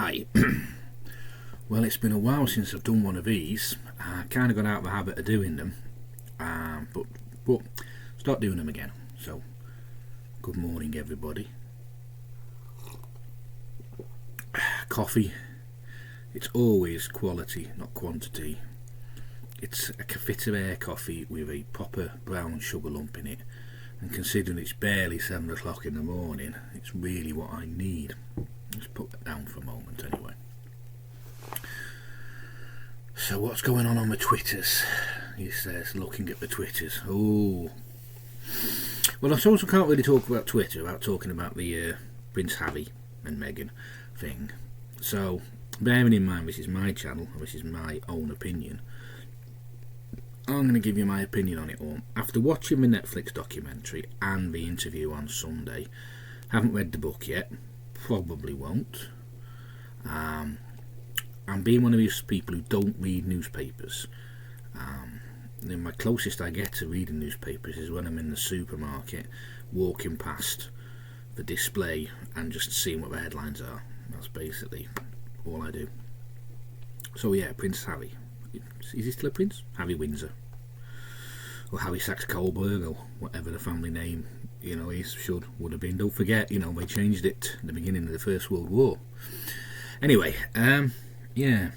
Right. Well, it's been a while since I've done one of these. I kind of got out of the habit of doing them, but start doing them again. So, good morning, everybody. Coffee. It's always quality, not quantity. It's a Cafita Air coffee with a proper brown sugar lump in it, and considering it's barely 7 o'clock in the morning, it's really what I need. Let's put that down for a moment anyway. So what's going on the Twitters? He says, looking at the Twitters. Oh, well, I suppose I can't really talk about Twitter without talking about the Prince Harry and Meghan thing. So, bearing in mind this is my channel, and this is my own opinion, I'm going to give you my opinion on it all. After watching the Netflix documentary and the interview on Sunday, haven't read the book yet, probably won't. I'm being one of these people who don't read newspapers. My closest I get to reading newspapers is when I'm in the supermarket, walking past the display and just seeing what the headlines are. That's basically all I do. So yeah, Prince Harry. Is he still a prince? Harry Windsor. Or Harry Saxe-Coburg, or whatever the family name, would have been. Don't forget, they changed it at the beginning of the First World War. Anyway, yeah.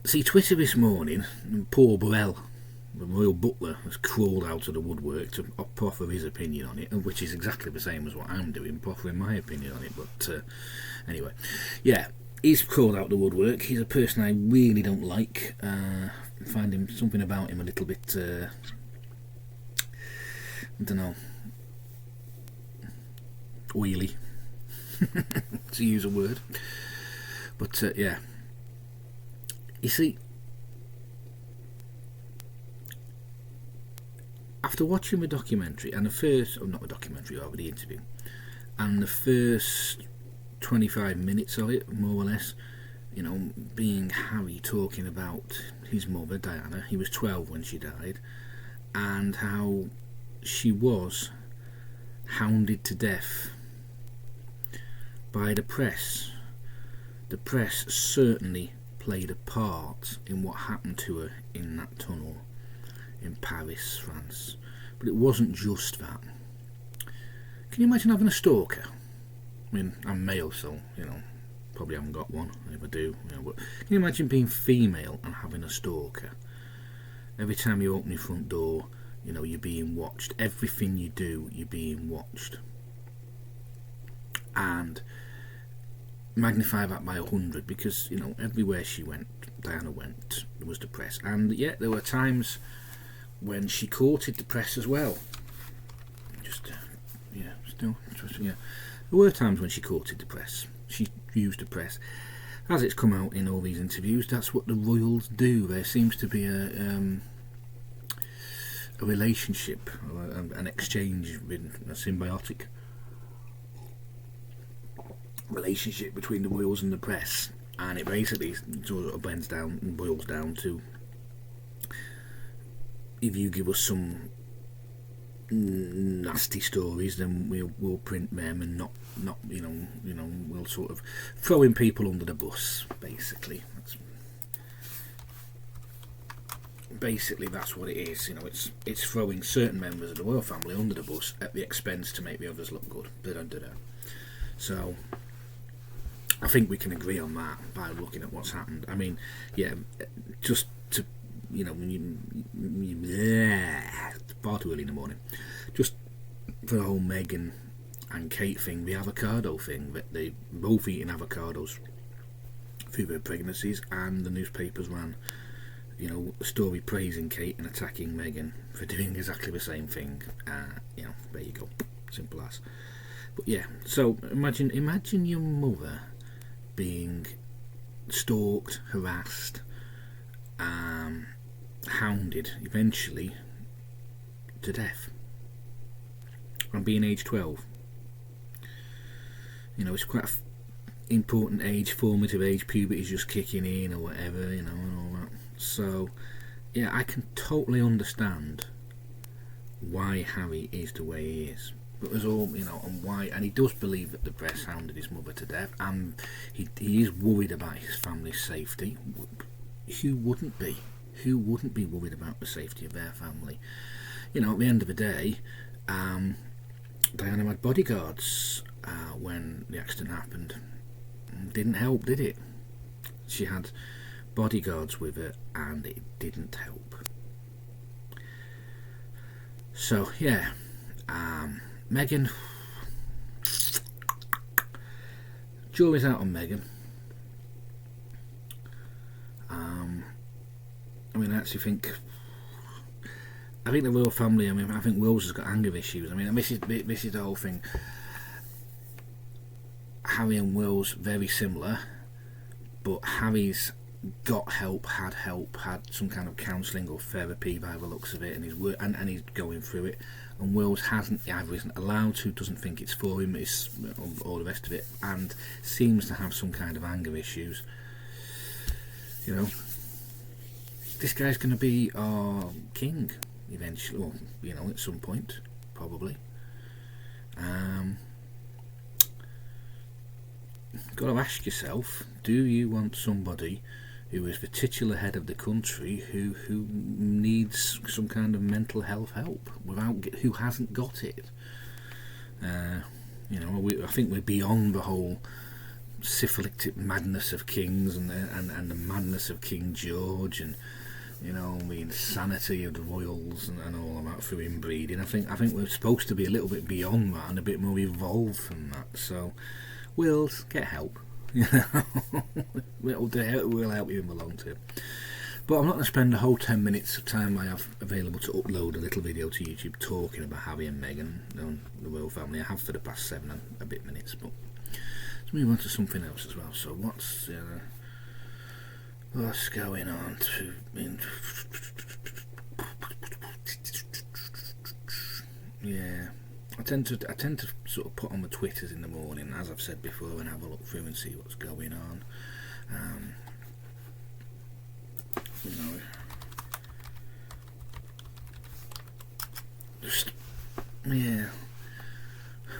See, Twitter this morning, Paul Burrell, the royal butler, has crawled out of the woodwork to proffer his opinion on it, which is exactly the same as what I'm doing, proffering my opinion on it. But anyway, yeah, he's crawled out the woodwork. He's a person I really don't like. I find something about him a little bit, I don't know, oily, to use a word. But yeah, you see, after watching the documentary and the interview, and the first 25 minutes of it, more or less, being Harry talking about his mother, Diana. He was 12 when she died, and how she was hounded to death by the press. The press certainly played a part in what happened to her in that tunnel in Paris, France. But it wasn't just that. Can you imagine having a stalker? I mean, I'm male, so, probably haven't got one. If I do, but can you imagine being female and having a stalker? Every time you open your front door, you're being watched. Everything you do, you're being watched. And magnify that by 100, because everywhere Diana went, there was the press. And yet there were times when she courted the press as well. There were times when she courted the press. She used the press. As it's come out in all these interviews, that's what the royals do. There seems to be a relationship, or an exchange, a symbiotic relationship between the royals and the press, and it basically sort of boils down to, if you give us some nasty stories, then we'll print them, and not we'll sort of throwing people under the bus. That's what it is. It's throwing certain members of the royal family under the bus at the expense to make the others look good. So I think we can agree on that by looking at what's happened. I mean, yeah, just to it's far too early in the morning. Just for the whole Meghan and Kate thing, the avocado thing, that they both eating avocados through their pregnancies, and the newspapers ran, a story praising Kate and attacking Meghan for doing exactly the same thing. There you go, simple as. But yeah, so imagine your mother being stalked, harassed, hounded, eventually to death, and being age 12. It's quite an important age, formative age, puberty's just kicking in or whatever, and all that. So yeah, I can totally understand why Harry is the way he is. It was all, and why, and he does believe that the breast hounded his mother to death, and he is worried about his family's safety. Who wouldn't be? Who wouldn't be worried about the safety of their family? At the end of the day, Diana had bodyguards when the accident happened. Didn't help, did it? She had bodyguards with her, and it didn't help. So yeah, Meghan. Jury's out on Meghan. I actually think. I think the royal family. I think Wills has got anger issues. This is the whole thing. Harry and Will's very similar, but Harry's got help, had some kind of counselling or therapy by the looks of it, and he's going through it. And Will's hasn't, either isn't allowed to, doesn't think it's for him, it's all the rest of it, and seems to have some kind of anger issues. This guy's going to be our king eventually, or at some point, probably. Got to ask yourself: do you want somebody who is the titular head of the country who needs some kind of mental health help who hasn't got it? I think we're beyond the whole syphilitic madness of kings and the madness of King George, and the insanity of the royals and all of that through inbreeding. I think we're supposed to be a little bit beyond that and a bit more evolved from that. So, Wills, get help. We'll help you in the long term. But I'm not going to spend the whole 10 minutes of time I have available to upload a little video to YouTube talking about Harry and Meghan and the royal family. I have for the past 7 and a bit minutes, but let's move on to something else as well. So what's going on? Yeah. I tend to sort of put on the Twitters in the morning, as I've said before, and have a look through and see what's going on.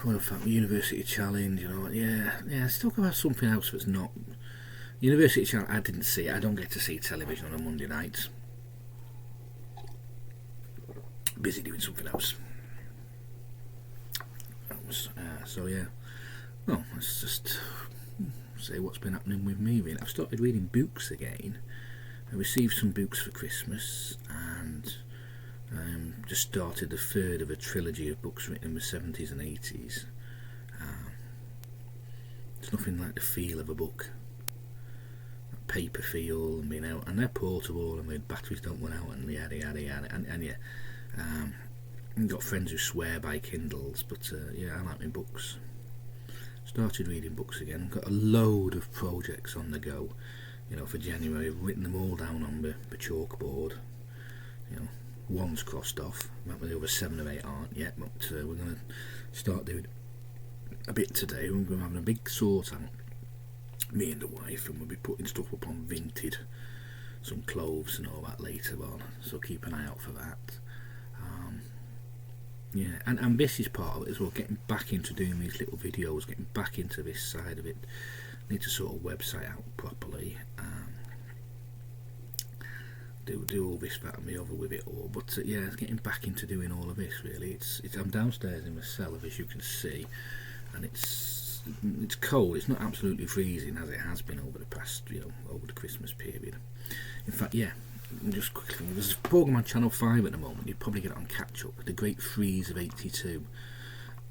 Well, University Challenge, let's talk about something else that's not University Challenge. I didn't see it. I don't get to see television on a Monday night. Busy doing something else. So yeah, well, let's just say what's been happening with me. Really, I've started reading books again. I received some books for Christmas, and just started the third of a trilogy of books written in the 70s and 80s. It's nothing like the feel of a book, that paper feel, and being out, and they're portable, and the batteries don't run out, and yada yada yada, and yeah. I've got friends who swear by Kindles, but I like my books. Started reading books again. Got a load of projects on the go. For January, I've written them all down on the chalkboard. One's crossed off. The other 7 or 8 aren't yet, but we're going to start doing a bit today. We're having a big sort out, me and the wife, and we'll be putting stuff up on Vinted, some clothes and all that later on. So keep an eye out for that. And this is part of it as well, getting back into doing these little videos, getting back into this side of it. Need to sort of website out properly, do all this, that and the other with it all, but it's getting back into doing all of this really. I'm downstairs in the cellar, as you can see, and it's cold. It's not absolutely freezing as it has been over the past, over the Christmas period. In fact, just quickly, there's a programme on Channel 5 at the moment, you'd probably get it on catch up, The Great Freeze of '82,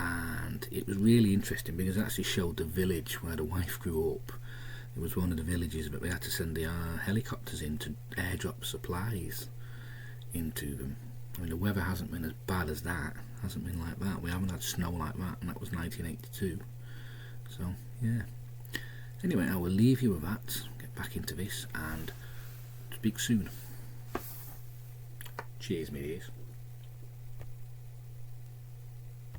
and it was really interesting because it actually showed the village where the wife grew up. It was one of the villages, but they had to send the helicopters in to airdrop supplies into them. The weather hasn't been as bad as that, hasn't been like that. We haven't had snow like that, and that was 1982. So yeah, anyway, I will leave you with that, get back into this, and speak soon. Cheers, me dears.